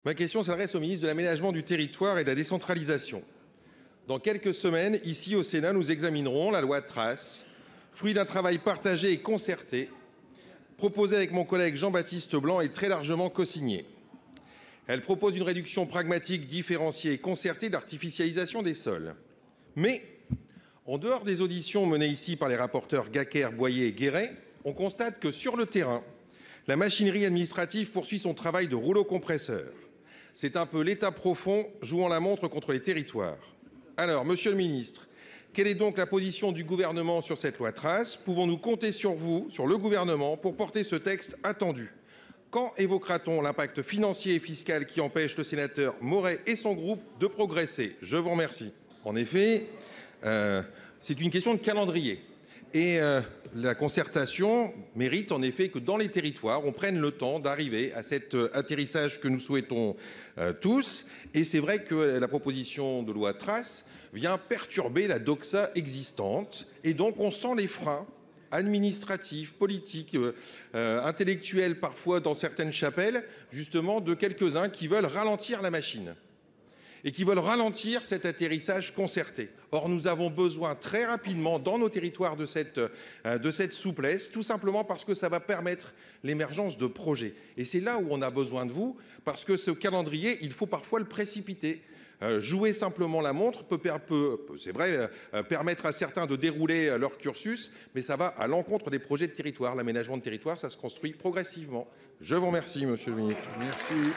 Ma question s'adresse au ministre de l'Aménagement du Territoire et de la Décentralisation. Dans quelques semaines, ici au Sénat, nous examinerons la loi Trace, fruit d'un travail partagé et concerté, proposé avec mon collègue Jean-Baptiste Blanc et très largement cosigné. Elle propose une réduction pragmatique, différenciée et concertée de l'artificialisation des sols. Mais, en dehors des auditions menées ici par les rapporteurs Gacquerre, Boyer et Guéret, on constate que sur le terrain, la machinerie administrative poursuit son travail de rouleau compresseur. C'est un peu l'État profond jouant la montre contre les territoires. Alors, monsieur le ministre, quelle est donc la position du gouvernement sur cette loi Trace? Pouvons-nous compter sur vous, sur le gouvernement, pour porter ce texte attendu? Quand évoquera-t-on l'impact financier et fiscal qui empêche le sénateur Maurey et son groupe de progresser? Je vous remercie. En effet, c'est une question de calendrier. Et la concertation mérite en effet que dans les territoires, on prenne le temps d'arriver à cet atterrissage que nous souhaitons tous. Et c'est vrai que la proposition de loi Trace vient perturber la doxa existante. Et donc on sent les freins administratifs, politiques, intellectuels parfois dans certaines chapelles, justement de quelques-uns qui veulent ralentir la machine et qui veulent ralentir cet atterrissage concerté. Or, nous avons besoin très rapidement dans nos territoires de cette souplesse, tout simplement parce que ça va permettre l'émergence de projets. Et c'est là où on a besoin de vous, parce que ce calendrier, il faut parfois le précipiter. Jouer simplement la montre peut c'est vrai, permettre à certains de dérouler leur cursus, mais ça va à l'encontre des projets de territoire. L'aménagement de territoire, ça se construit progressivement. Je vous remercie, monsieur le ministre. Merci.